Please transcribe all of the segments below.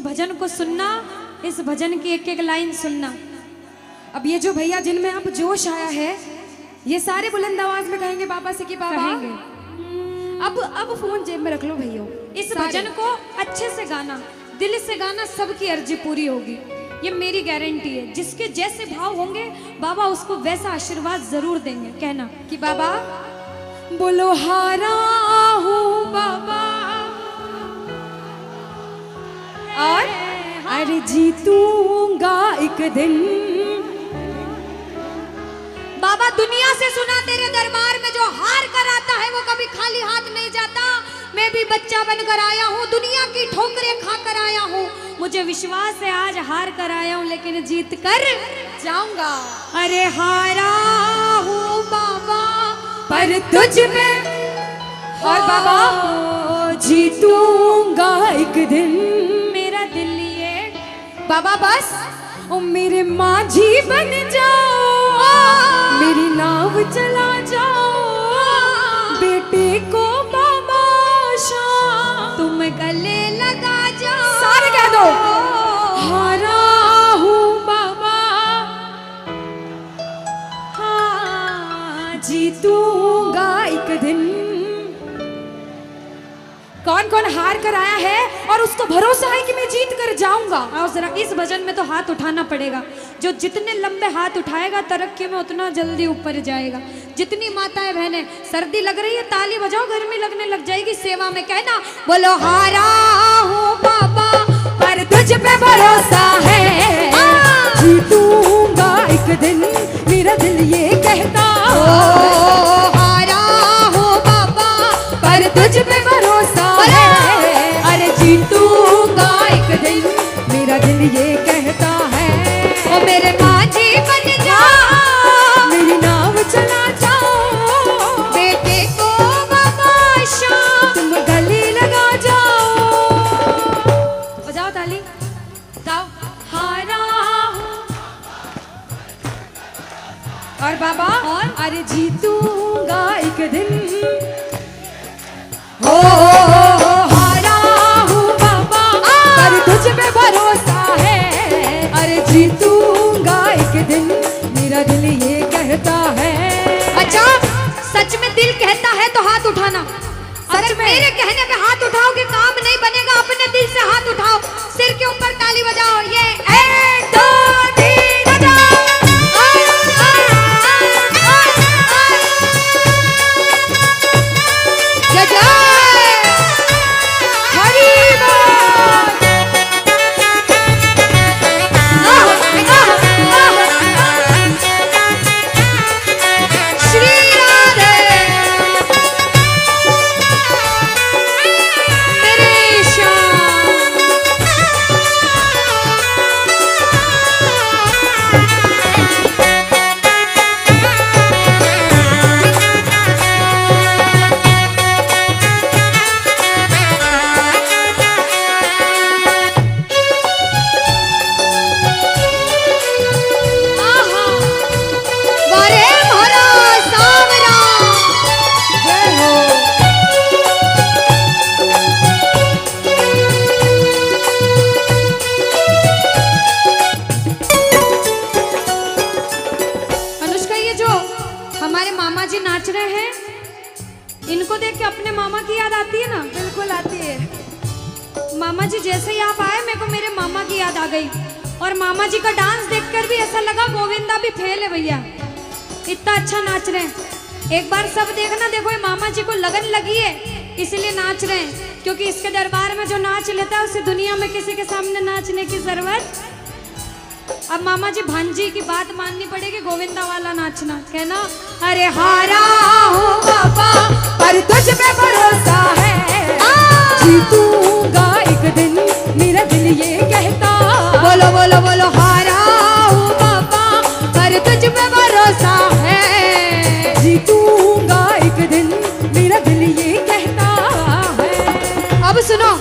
भजन को सुनना, इस भजन की एक एक लाइन सुनना। अब ये जो भैया जिनमें अब जोश आया है, ये सारे बुलंद आवाज में कहेंगे बाबा से कि बाबा कहेंगे। अब फोन जेब में रख लो भैया। इस भजन को अच्छे से गाना, दिल से गाना, सबकी अर्जी पूरी होगी, ये मेरी गारंटी है। जिसके जैसे भाव होंगे बाबा उसको वैसा आशीर्वाद जरूर देंगे। कहना कि बाबा बोलो हारा हूँ बाबा और अरे जीतूंगा एक दिन। बाबा दुनिया से सुना तेरे दरबार में जो हार कर आता है वो कभी खाली हाथ नहीं जाता। मैं भी बच्चा बनकर आया हूँ, दुनिया की ठोकरें खाकर आया हूँ। मुझे विश्वास है आज हार कर आया हूँ लेकिन जीत कर जाऊंगा। अरे हारा हूँ बाबा पर तुझ में और बाबा जीतूंगा एक दिन। मेरा दिल ये बाबा बस ओ मेरे माझी बन जाओ, मेरी नाव चला जाओ, बेटे को बाबा शाम तुम गले लगा जाओ। सारे कह दो हारा हूँ बाबा, हाँ जीतूंगा एक दिन। कौन कौन हार कर आया है और उसको भरोसा है कि मैं जीत कर जाऊंगा? और जरा इस भजन में तो हाथ उठाना पड़ेगा। जो जितने लंबे हाथ उठाएगा तरक्की में उतना जल्दी ऊपर जाएगा। जितनी माताएं बहनें सर्दी लग रही है ताली बजाओ, गर्मी लगने लग जाएगी सेवा में। कहना बोलो हारा हूँ बाबा पर तुझ पे भरोसा है, जीतूंगा एक दिन। मेरा दिल ये कहता हारा हूँ बाबा पर तुझ पे भरोसा है, अरे जीतूंगा एक दिन। मेरा दिल ये कहता है ओ मेरे माझी बन जाओ, मेरी नाव चला जाओ, बेटे को बाबा शाम तुम गले लगा जाओ। बजाओ ताली, गाओ हारा और बाबा और अरे जीतूंगा एक दिन। हो हारा हूँ बाबा पर तुझ पे भरोसा है, अरे जीतूंगा एक दिन। मेरा दिल ये कहता है। अच्छा सच में दिल कहता है तो हाथ उठाना। सच में मेरे कहने पे हाथ उठाओ कि काम नहीं बनेगा, अपने दिल से हाथ उठाओ, सिर के ऊपर ताली बजाओ। ये 1 2 3 बजाओ। जय जय नाच रहे हैं, इनको देख के अपने मामा की याद आती है ना? बिल्कुल आती है। मामा जी जैसे ही आप आए मेरे को मेरे मामा की याद आ गई। और मामा जी का डांस देखकर भी ऐसा लगा गोविंदा भी फेल है भैया, इतना अच्छा नाच रहे हैं। एक बार सब देखना, देखो ये मामा जी को लगन लगी है इसलिए नाच रहे हैं, क्योंकि इसके दरबार में जो नाच लेता है उसे दुनिया में किसी के सामने नाचने की जरूरत। अब मामा जी भांजी की बात माननी पड़ेगी, गोविंदा वाला नाचना। कहना अरे हारा हूँ बाबा पर तुझ पे भरोसा है, जीतूंगा एक दिन। मेरा दिल ये कहता बोलो बोलो बोलो हारा हूँ बाबा पर तुझ पे भरोसा है, जीतूंगा एक दिन। मेरा दिल ये कहता है। अब सुनो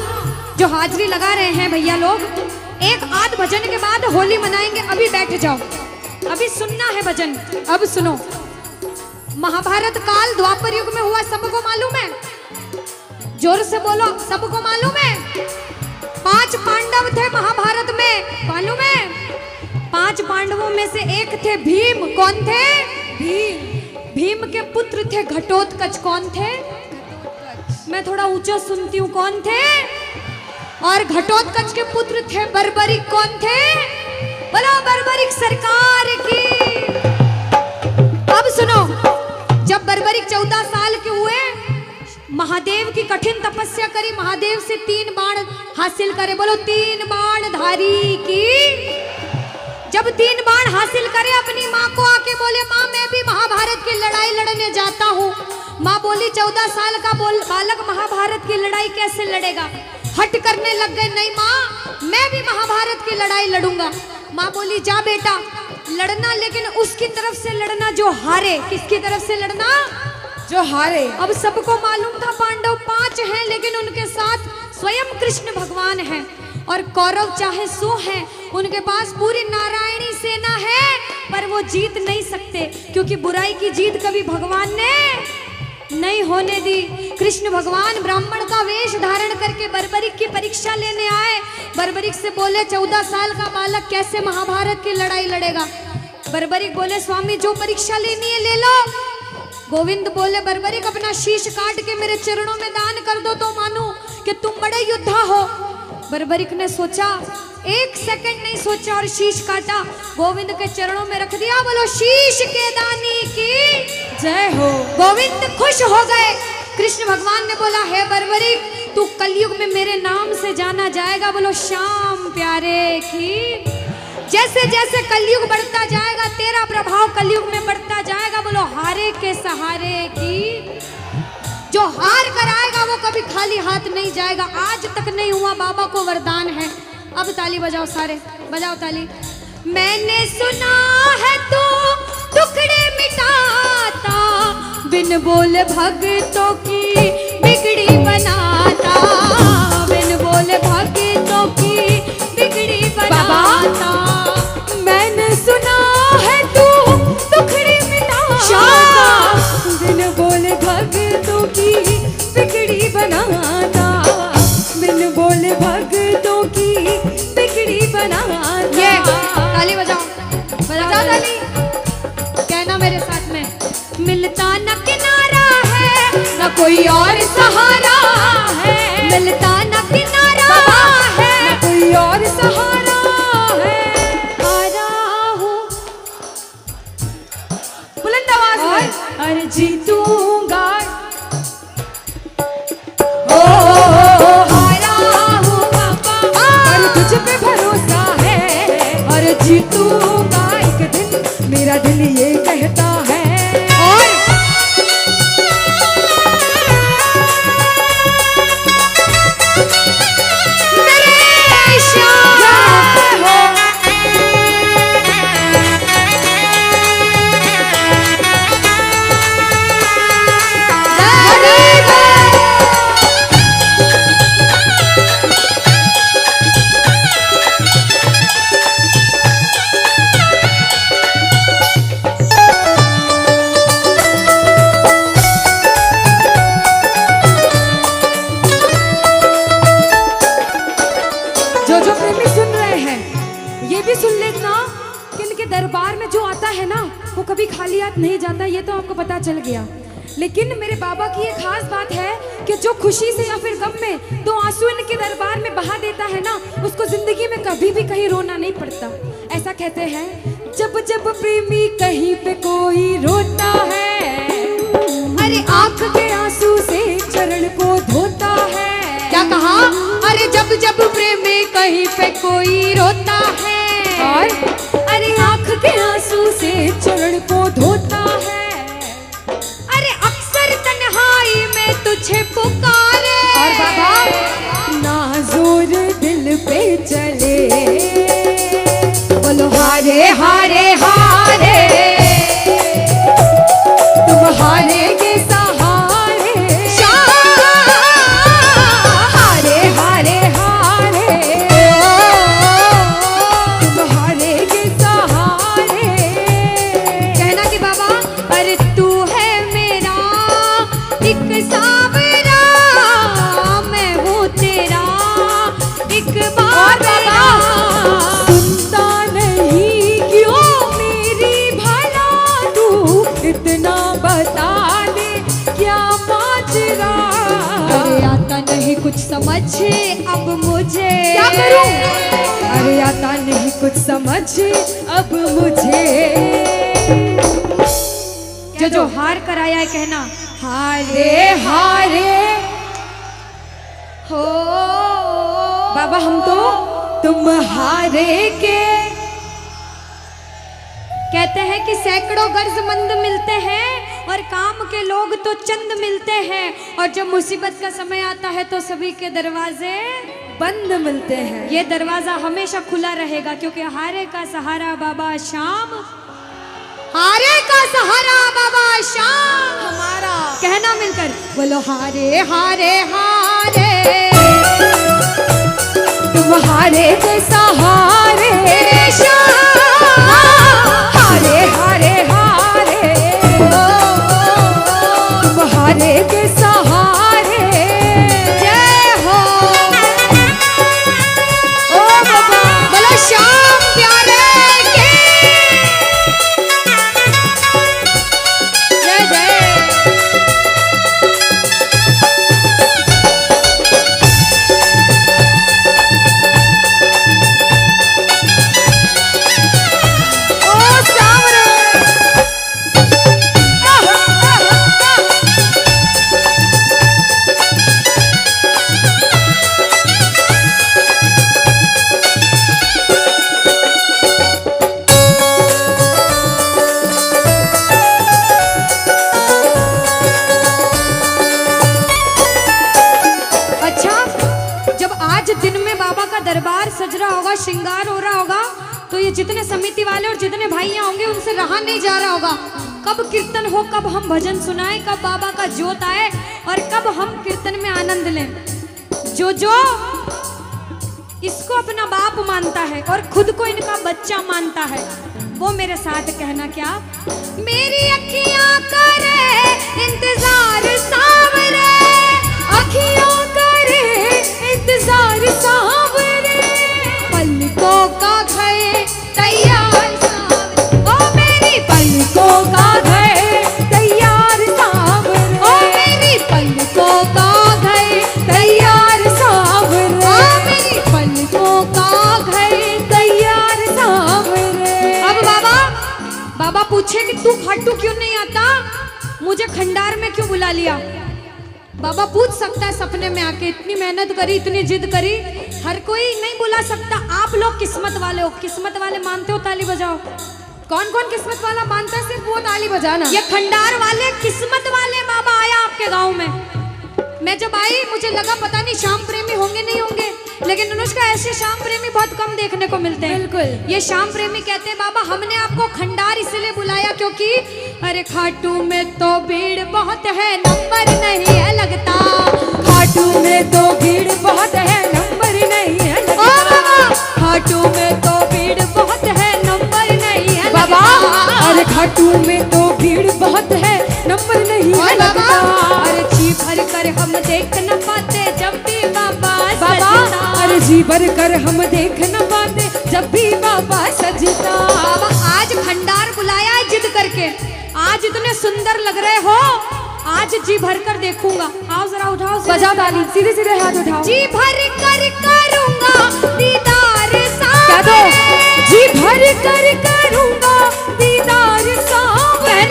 जो हाजिरी लगा रहे हैं भैया लोग, एक आध भजन के बाद होली मनाएंगे। अभी बैठ जाओ, अभी सुनना है भजन। अब सुनो, महाभारत काल द्वापर युग में हुआ, सबको मालूम है? जोर से बोलो, सबको मालूम है? 5 पांडव थे पांडवों में से एक थे भीम। कौन थे? भीम। भीम के पुत्र थे घटोत्कच। कौन थे? मैं थोड़ा ऊंचा सुनती हूँ। कौन थे? और घटोत्कच के पुत्र थे बर्बरिक। कौन थे? बोलो बर्बरिक सरकार की। अब सुनो, जब बर्बरिक 14 साल के हुए, महादेव की कठिन तपस्या करी, महादेव से 3 बाण हासिल करे। बोलो 3 बाण धारी की। जब 3 बाण हासिल करे, अपनी माँ को आके बोले, माँ मैं भी महाभारत की लड़ाई लड़ने जाता हूँ। माँ बोली 14 साल का बालक महाभारत की लड़ाई कैसे लड़ेगा? हट करने लग गए, नहीं माँ मैं भी महाभारत की लड़ाई लड़ूंगा। माँ बोली जा बेटा लड़ना, लेकिन उसकी तरफ से लड़ना जो हारे। किसकी तरफ से लड़ना? जो हारे। अब सबको मालूम था पांडव 5 हैं, लेकिन उनके साथ स्वयं कृष्ण भगवान हैं। और कौरव चाहे 100 हैं, उनके पास पूरी नारायणी सेना है, पर वो जीत नहीं सकते, क्योंकि बुराई की जीत कभी भगवान ने नहीं होने दी। कृष्ण भगवान ब्राह्मण का वेश धारण करके बर्बरिक की परीक्षा लेने आए। बर्बरिक से बोले 14 साल का बालक कैसे महाभारत की लड़ाई लड़ेगा? बर्बरिक बोले स्वामी जो परीक्षा लेनी है ले लो। गोविंद बोले बर्बरिक अपना शीश काट के मेरे चरणों में दान कर दो तो मानूं कि तुम बड़े योद्धा हो। बर्बरिक ने सोचा, 1 सेकंड नहीं सोचा और शीश काटा, गोविंद के चरणों में रख दिया। बोलो शीश के दानी की जय हो। गोविंद खुश हो गए। कृष्ण भगवान ने बोला हे बर्बरिक तू कलयुग में मेरे नाम से जाना जाएगा। बोलो श्याम प्यारे की। जैसे जैसे कलयुग बढ़ता जाएगा तेरा प्रभाव कलयुग में बढ़ता जाएगा। बोलो हारे के सहारे की। जो हार कर आएगा वो कभी खाली हाथ नहीं जाएगा। आज तक नहीं हुआ, बाबा को वरदान है। अब ताली बजाओ, सारे बजाओ ताली। मैंने सुना है तू टुकड़े मिटाता, बिन बोले भक्तों की बिगड़ी बनाता, बिन बोले भक्तों की बिगड़ी बनाता। मैंने सुना है तू टुकड़े मिटाता, बिन बोले भक्तों की बिगड़ी बनाता, बिन बोले भक्तों की बिगड़ी बनाता। ये ताली बजाओ, बजाओ ताली। कहना मेरे साथ में, मिलता न किनारा है न कोई और सहारा है, मिलता न किनारा है न कोई और सहारा है। हारा हूँ बुलंद आवाज में, अरे जीतूंगा। ओ हारा हूँ पापा, पर तुझ पे भरोसा है, और जीतूंगा एक दिन, मेरा दिल ये कहता है। और मेरे श्याम हो। जो प्रेमी सुन रहे हैं ये भी सुन लेना कि इनके दरबार में जो आता है ना वो कभी खाली हाथ नहीं जाता। ये तो आपको पता चल गया, लेकिन मेरे बाबा की ये खास बात है कि जो खुशी से या फिर गम में 2 आंसू इनके दरबार में बहा देता है ना, उसको जिंदगी में कभी भी कहीं रोना नहीं पड़ता। ऐसा कहते हैं, जब जब प्रेमी कहीं पे कोई रोता है, अरे आंख के आंसू से चरण को धोता है। क्या कहा? अरे जब जब प्रेमी कहीं पे कोई रोता है, और अरे आंख के आंसू से चरण को धोता है। अरे अक्सर तन्हाई में तुझे पुकारे, और बाबा नाज़ुर दिल पे चले। बोलो हारे हारे हारे, तुम हारेगे सहारे। हारे हारे हारे, तुम हारेगे सहारे। कहना कि बाबा अरे तू है मेरा एक सावरा, मैं हूँ तेरा समझ अब मुझे। क्या करूं? अरे आता नहीं कुछ समझ अब मुझे। जो हार कर आया है कहना हारे हारे हो। बाबा हम तो तुम हारे के। कहते हैं कि सैकड़ों गर्जमंद मिलते हैं और काम के लोग तो चंद मिलते हैं, और जब मुसीबत का समय आता है तो सभी के दरवाजे बंद मिलते हैं। ये दरवाजा हमेशा खुला रहेगा, क्योंकि हारे का सहारा बाबा शाम, हारे का सहारा बाबा शाम हमारा। कहना मिलकर बोलो हारे हारे हारे। तुम हारे के सहारे शाम, हारे हारे हारे तुम हारे के सहारे। जय हो ओ बाबा बोलो श्याम प्यारे के जय जय। ओ सावरे। अच्छा, जब आज दिन में बाबा का दरबार सज रहा होगा, श्रृंगार हो रहा होगा, तो ये जितने समिति वाले और जितने भाइयां होंगे उनसे रहा नहीं जा रहा होगा। कब कीर्तन हो, कब हम भजन सुनाएं, कब बाबा का जोत आए और कब हम कीर्तन में आनंद लें। जो इसको अपना बाप मानता है और खुद को इनका बच्चा मानता है, वो मेरे साथ कहना क्या। मेरी अखियां करे इंतजार सावरे, अखियों करे इंतजार सावरे, पलकों का गए तैयार सावरे। ओ मेरी पलकों का गए तैयार सावरे, ओ मेरी पलकों का गए तैयार सावरे, ओ मेरी पलकों का गए तैयार सावरे। अब बाबा पूछे कि तू खाटू क्यों नहीं आता, मुझे खंडार में क्यों बुला लिया। बाबा पूछ सकता है सपने में आके, इतनी मेहनत करी, इतनी जिद करी, हर कोई नहीं बुला सकता। आप लोग किस्मत वाले हो, किस्मत वाले मानते हो ताली बजाओ। कौन कौन किस्मत वाला मानता है, सिर्फ वो ताली बजाना। ये खंडार वाले किस्मत वाले बाबा आया आपके गांव में। मैं जब आई मुझे लगा पता नहीं श्याम प्रेमी होंगे नहीं होंगे, लेकिन अनुष्का ऐसे श्याम प्रेमी बहुत कम देखने को मिलते हैं। बिल्कुल। ये श्याम प्रेमी कहते हैं बाबा हमने आपको खंडार इसलिए बुलाया क्योंकि अरे खाटू में तो भीड़ बहुत है, नंबर नहीं है लगता। खाटू में तो भीड़ बहुत है, नंबर नहीं है लगता। ओ बाबा खाटू में तो भीड़ बहुत है, नंबर नहीं है बाबा लगता। अरे खाटू में तो भीड़ बहुत है, नंबर नहीं है लगता। अरे जी भर कर हम देख न पाते जब भी बाबा सजता। अरे जी भर कर हम देख न पाते जब भी बाबा सजता। बाबा आज खंडार बुलाया है जिद करके, आज इतने सुंदर लग रहे हो, आज जी भर कर देखूंगा। आओ जरा उठाओ, बजाओ ताली, सीधे सीधे हाथ उठाओ। जी भर कर करूंगा दीदार क्या दो? जी भर कर करूंगा दीदार सावरे,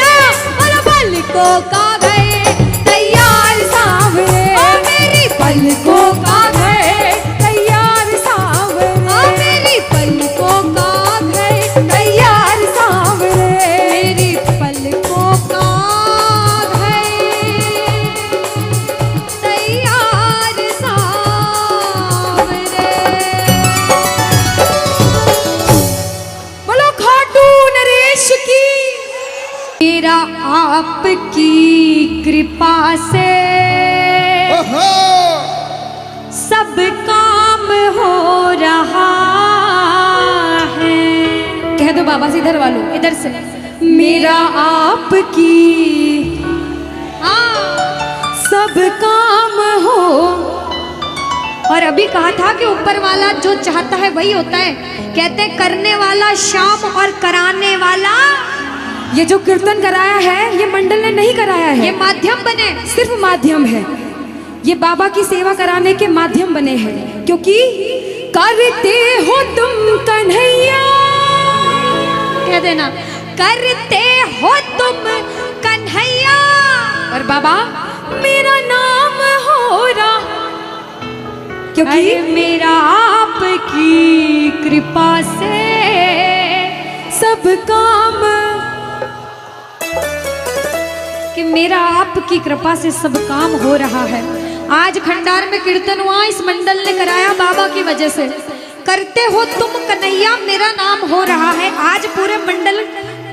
पलकों का गए तैयार सावरे, ओ मेरी पलकों का गए तैयार सावरे, ओ मेरी पलकों का गए तैयार सावरे, मेरी पलकों का गए तैयार सावरे। बोलो खाटू नरेश की। मेरा आपकी कृपा से सब काम हो रहा है। कह दो बाबा से, इधर वालों इधर से मेरा आपकी सब काम हो। और अभी कहा था कि ऊपर वाला जो चाहता है वही होता है। कहते हैं करने वाला श्याम और कराने वाला। ये जो कीर्तन कराया है ये मंडल ने नहीं कराया है, ये माध्यम बने, सिर्फ माध्यम है। ये बाबा की सेवा कराने के माध्यम बने हैं, क्योंकि करते हो तुम कन्हैया, कह देना करते हो तुम कन्हैया, और बाबा मेरा नाम हो रहा, क्योंकि मेरा आपकी कृपा से सब काम, कि मेरा आपकी कृपा से सब काम हो रहा है। आज खंडार में कीर्तन हुआ, इस मंडल ने कराया बाबा की वजह से। करते हो तुम कन्हैया, मेरा नाम हो रहा है। आज पूरे मंडल,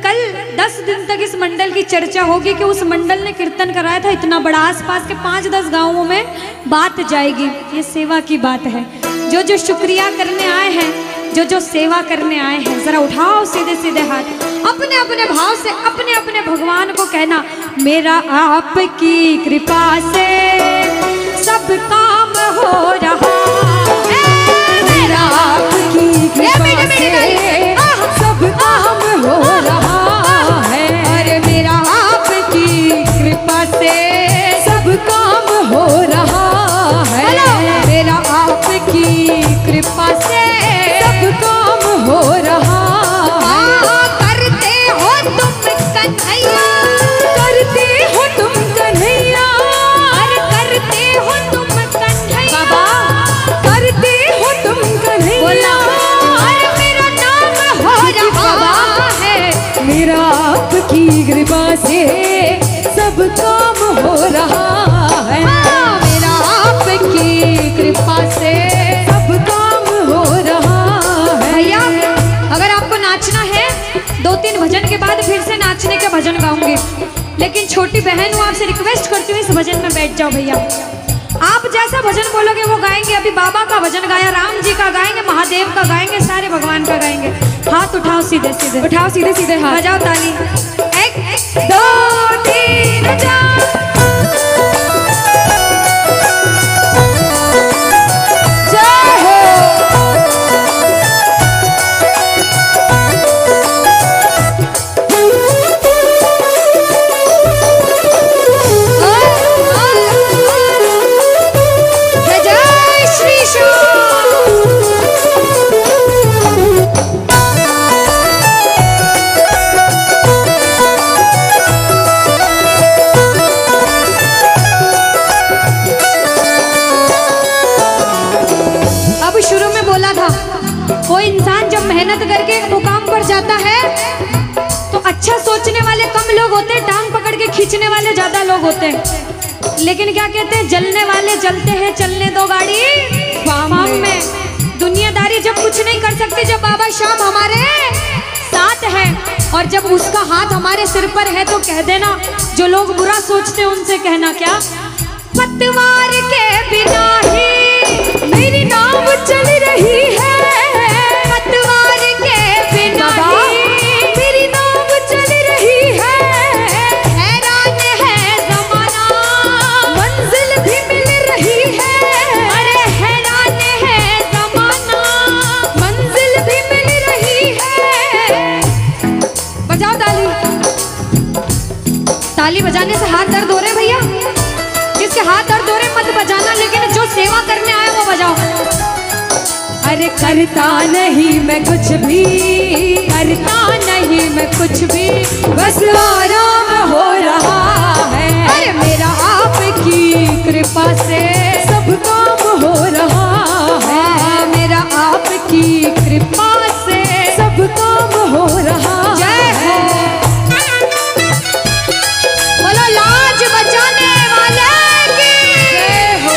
कल 10 दिन तक इस मंडल की चर्चा होगी कि उस मंडल ने कीर्तन कराया था इतना बड़ा, आसपास के 5-10 गांवों में बात जाएगी। ये सेवा की बात है। जो जो शुक्रिया करने आए हैं, जो जो सेवा करने आए हैं, जरा उठाओ सीधे सीधे हाथ, अपने अपने भाव से अपने अपने भगवान को कहना, मेरा आपकी कृपा से सब काम हो रहा है, मेरा आपकी कृपा से सब काम हो रहा है, अरे मेरा आपकी कृपा से सब काम हो रहा है, मेरा आपकी कृपा से सब काम हो रहा है। करते हो तुम कन्हैया, करते हो तुम कन्हैया, अरे करते हो तुम कन्हैया, बाबा करते हो तुम कन्हैया, अरे मेरा नाम हो रहा है, मेरा आपकी कृपा से सब काम हो रहा है, मेरा आपकी कृपा से सब काम हो रहा है। भैया अगर आपको नाचना है, 2-3 भजन के बाद फिर से नाचने के भजन गाऊंगी, लेकिन छोटी बहन हूँ, आपसे रिक्वेस्ट करती हूँ इस भजन में बैठ जाओ भैया। आप जैसा भजन बोलोगे वो गाएंगे। अभी बाबा का भजन गाया, राम जी का गाएंगे, महादेव का गाएंगे, सारे भगवान का गाएंगे। हाथ उठाओ सीधे सीधे, उठाओ सीधे सीधे हाथ, बजाओ ताली, 1 2 3 4। जय हो। जय श्री श्याम। अब शुरू में बोला था, कोई इंसान जब मेहनत करके एक मुकाम पर जाता है तो अच्छा सोचने वाले कम लोग होते हैं, टांग पकड़ के खींचने वाले ज्यादा लोग होते हैं। लेकिन क्या कहते हैं, जलने वाले जलते हैं, चलने दो गाड़ी फार्म में। दुनियादारी जब कुछ नहीं कर सकते, जब बाबा श्याम हमारे साथ है और जब उसका हाथ हमारे सिर पर है, तो कह देना, जो लोग बुरा सोचते हैं उनसे कहना क्या, पतवार के बिना ही मेरी नाव चल रही है, पतवार के बिना ही मेरी नाव चल रही है, हैरान है जमाना, मंजिल भी मिल रही है, अरे हैरान है जमाना, मंजिल भी मिल रही है। बजाओ ताली। ताली बजाने से हाथ दर्द हो रहे भैया, जिसके हाथ दर्द हो रहे मत बजाना, लेकिन जो सेवा करने आए वो बजाओ। अरे करता नहीं मैं कुछ भी, करता नहीं मैं कुछ भी, बस आराम हो रहा है, अरे मेरा आपकी कृपा से सब काम हो रहा है, मेरा आपकी कृपा से सब काम हो रहा जय हो। बोलो लाज बचाने वाले की जय हो।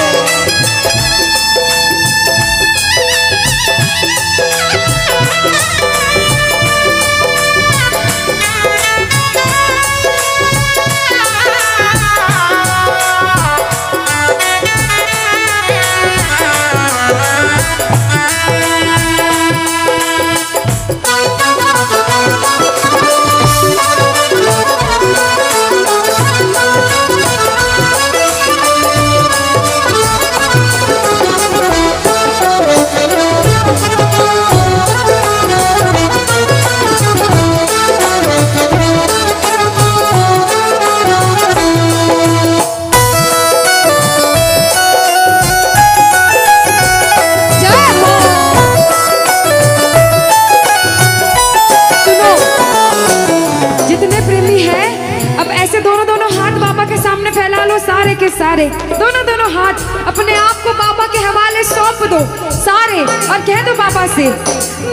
सारे, दोनों दोनों हाथ अपने आप को बाबा के हवाले सौंप दो सारे, और कह दो बाबा से,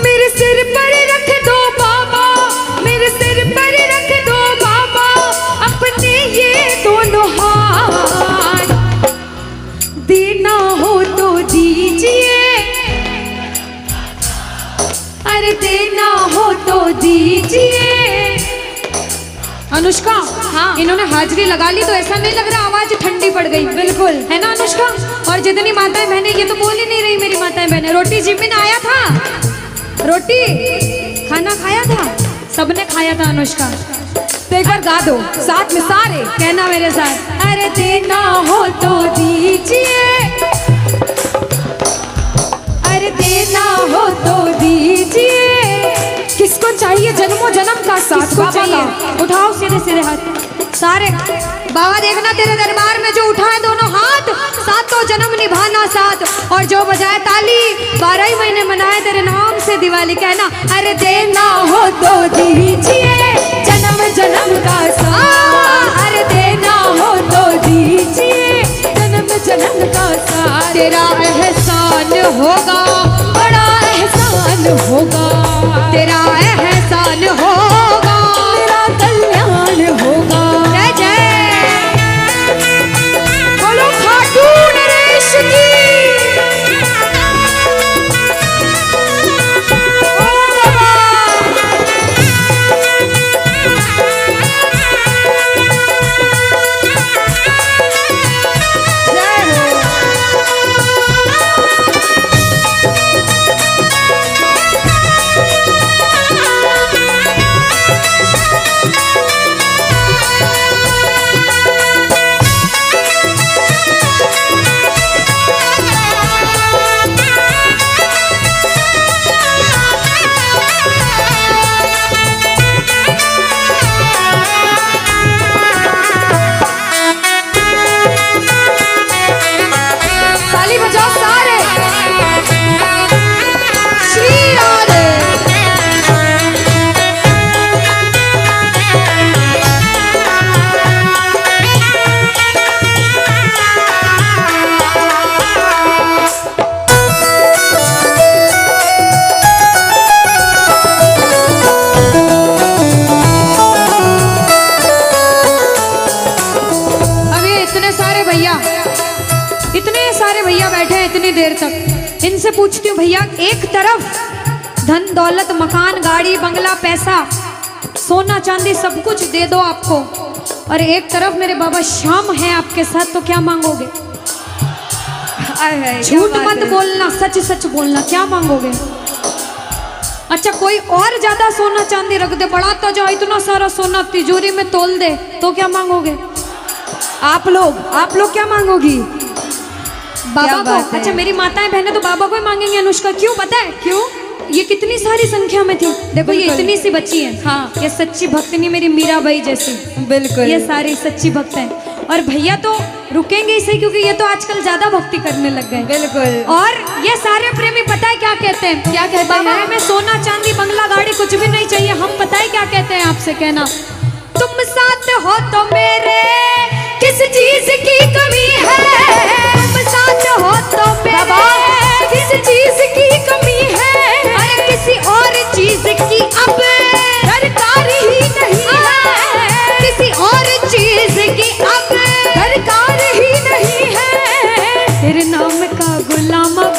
मेरे सिर पर रख दो बाबा, मेरे सिर पर रख दो बाबा अपने ये दोनों हाथ, देना हो तो दीजिए, अरे देना हो तो दीजिए। अनुष्का, हाँ, इन्होंने हाजिरी लगा ली तो ऐसा नहीं लग रहा आवाज ठंडी पड़ गई? बिल्कुल, है ना अनुष्का? और जितनी माताएं बहनें, ये तो बोल ही नहीं रही मेरी माताएं बहनें। रोटी जिमिन आया था, रोटी खाना खाया था, सबने खाया था अनुष्का। तो एक बार गा दो साथ में सारे, कहना मेरे साथ, अरे देना हो तो दीजिए, अरे देना हो तो दीजिए। किसको चाहिए जन्मों जन्म का साथ? बाबा का। उठाओ सीधे सीधे हाथ सारे। बाबा देखना तेरे दरबार में जो उठाए दोनों हाथ, सातों जन्म निभाना साथ, और जो बजाए ताली 12 ही महीने मनाए तेरे नाम से दिवाली। कहना, अरे देना हो तो दीजिए जन्म जन्म का साथ, अरे देना हो तो दीजिए जन्म जन्म का साथ। तेरा एहसान होगा, बड़ा एहसान होगा, तेरा एहसान होगा, तेरा कल्याण होगा। जय जय बोलो खाटू नरेश की। ओ बाबा, जय हो। ताली बजाओ सारे। श्री राधे। अब ये इतने सारे भैया, इतने सारे भैया बैठे हैं इतनी देर तक, इनसे पूछती हूँ भैया, एक तरफ धन दौलत मकान गाड़ी बंगला पैसा सोना चांदी सब कुछ दे दो आपको, और एक तरफ मेरे बाबा श्याम हैं आपके साथ, तो क्या मांगोगे? झूठ मत बोलना, सच सच बोलना, क्या मांगोगे? अच्छा कोई और ज्यादा सोना चांदी रख दे, बढ़ाता जाओ इतना सारा सोना तिजोरी में तोल दे, तो क्या मांगोगे? आप लोग क्या मांगोगी? बाबा को। अच्छा मेरी माताएं बहनें तो बाबा को ही मांगेंगे अनुष्का, क्यों पता है? क्यों? ये कितनी सारी संख्या में थी, देखो ये इतनी सी बच्ची है, हाँ, ये सच्ची भक्तनी मेरी मीराबाई जैसी, बिल्कुल, ये सारी सच्ची भक्त हैं। और भैया तो रुकेंगे ही सही, क्योंकि ये तो आजकल ज्यादा भक्ति करने लग गए, बिल्कुल। और ये सारे प्रेमी पता है क्या कहते हैं? क्या कहते हैं? बाबा हमें सोना चांदी बंगला गाड़ी कुछ भी नहीं चाहिए, हम पता है क्या कहते हैं आपसे? कहना, तुम साथ हो तो मेरे किस चीज की कमी है, तुम साथ हो तो मेरे किस चीज की कमी है, अरे किसी और चीज की अब दरकार ही नहीं है, किसी और चीज की अब दरकार ही नहीं है। तेरे नाम का गुलाम अब,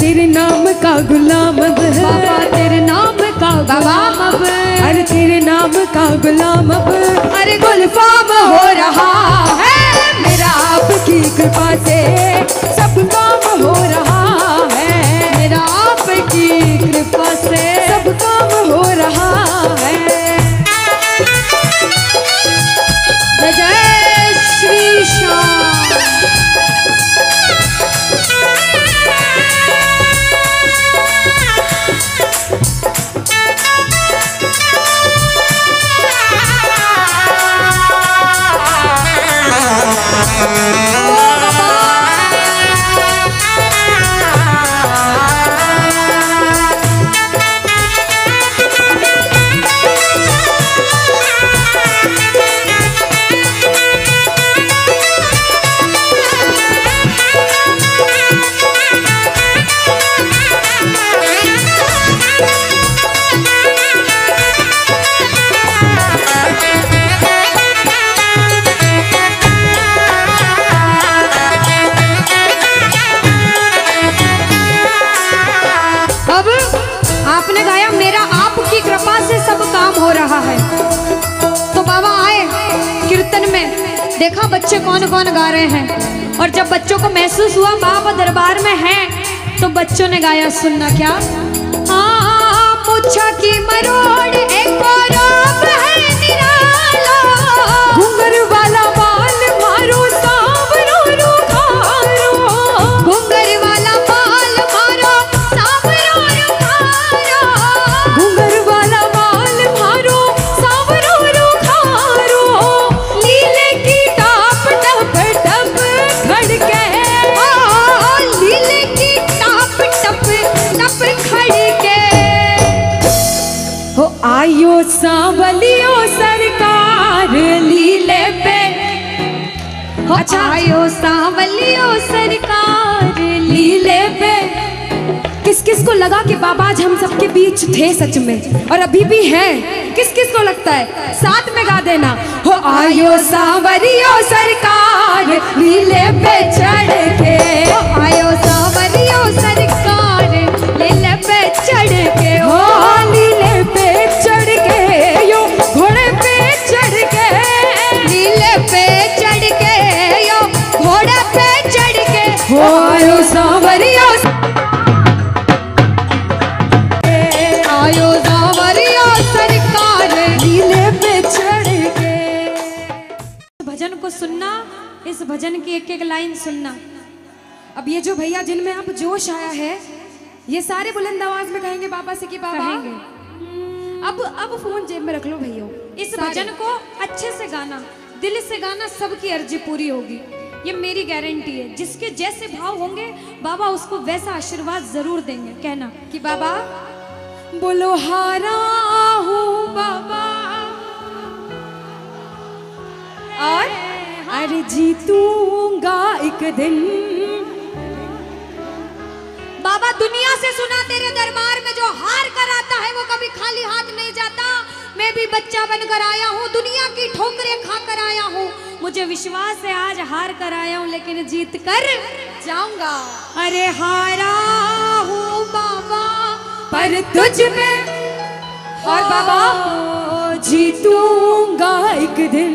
तेरे नाम का गुलाम अब बाबा, तेरे नाम का गुलाम अब, अरे तेरे नाम का गुलाम अब, अरे गुलफाम हो रहा है मेरा आपकी कृपा से, सब काम हो रहा है मेरा आपकी कृपा से, सब काम हो रहा है। जय जय श्री श्याम। ओ बाबा देखा बच्चे कौन कौन गा रहे हैं, और जब बच्चों को महसूस हुआ बाबा दरबार में हैं, तो बच्चों ने गाया, सुनना क्या। मुच्छा की मरोड़ एक और है निराला, घुंघर वाला बाल मारो सांवरो रुखारो, घुंघर वाला बाल मारो सांवरो रुखारो, घुंघर वाला बाल मारो सांवरो रुखारो, लीले की टाप टप टप खड़के, लीले की टाप टप टप खड़के, हो आयो सांवलियो सरकार लीले पे, अच्छा आयो सांवलियो सरकार लीले पे। किस किस को लगा कि बाबा आज हम सबके बीच थे सच में, और अभी भी हैं? किस किस को लगता है? साथ में गा देना, हो आयो सांवलियो सरकार लीले पे चढ़ के, हो आयो सांवलियो सरकार लीले पे चढ़ के, हो लीले पे चढ़ के, यो घोड़े पे चढ़ के, लीले पे चढ़ के, यो घोड़े पे चढ़ के, हो आयो सांवरियो, आयो सांवरियो सरकार लीले पे चढ़ के। भजन को सुनना, इस भजन की एक एक लाइन सुनना। अब ये जो भैया जिनमें अब जोश आया है, ये सारे बुलंद आवाज में कहेंगे बाबा से कि बाबा अब फोन जेब में रख लो भैया। इस भजन को अच्छे से गाना, दिल से गाना, सबकी अर्जी पूरी होगी, ये मेरी गारंटी है। जिसके जैसे भाव होंगे बाबा उसको वैसा आशीर्वाद जरूर देंगे। कहना कि बाबा बोलो हारा हूँ बाबा, और अरे जीतूंगा एक दिन। बाबा दुनिया से सुना तेरे दरबार में जो हार कर आता है वो कभी खाली हाथ नहीं जाता। मैं भी बच्चा बनकर आया हूँ, दुनिया की ठोकरें खाकर आया हूँ, मुझे विश्वास है आज हार कर आया हूँ लेकिन जीत कर जाऊंगा। अरे हारा हूँ बाबा पर तुझ में, और बाबा जीतूंगा एक दिन।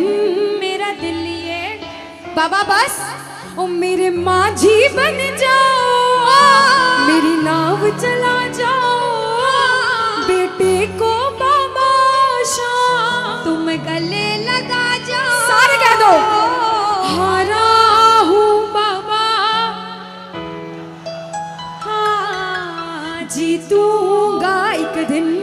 मेरा दिल ये बाबा बस ओ मेरे माझी बन जाओ, मेरी नाव चला जाओ, बेटे को बाबा शाम तुम गले लगा जाओ। सारे कह दो हारा हूँ बाबा, हाँ जीतूंगा एक दिन।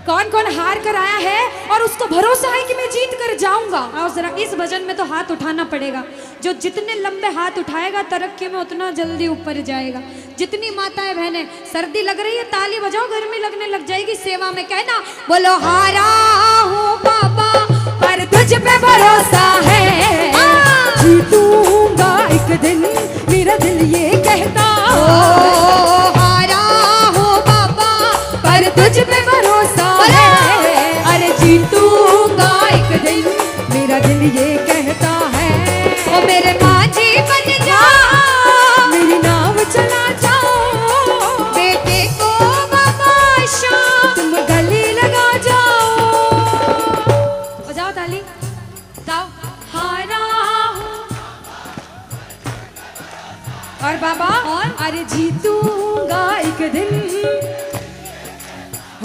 कौन कौन हार कर आया है और उसको भरोसा है कि मैं जीत कर जाऊंगा? और जरा इस भजन में तो हाथ उठाना पड़ेगा। जो जितने लंबे हाथ उठाएगा तरक्की में उतना जल्दी ऊपर जाएगा। जितनी माताएं बहनें सर्दी लग रही है ताली बजाओ, गर्मी लगने लग जाएगी सेवा में। कहना बोलो हारा हूँ बाबा पर तुझ पे भरोसा है, जीतूंगा एक दिन, मेरा दिल ये कहता। हारा हूँ बाबा पर तुझ पे भरोसा है, अरे जीतूंगा एक दिन, मेरा दिल ये कहता है। ओ मेरे माझी बन जाओ, मेरी नाव चला जाओ, बेटे को बाबा शाम तुम गले लगा जाओ। बजाओ ताली, गाओ हारा हूँ और बाबा, और अरे जीतूंगा एक दिन।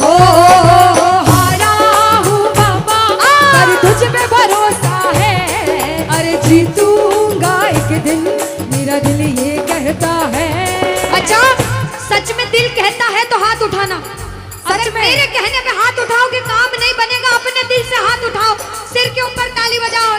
हो हारा हूँ बाबा पर तुझ पे भरोसा है, अरे जीतूंगा एक दिन, मेरा दिल ये कहता है। अच्छा सच में दिल कहता है तो हाथ उठाना। सच में मेरे कहने पे हाथ उठाओगे काम नहीं बनेगा, अपने दिल से हाथ उठाओ, सिर के ऊपर ताली बजाओ।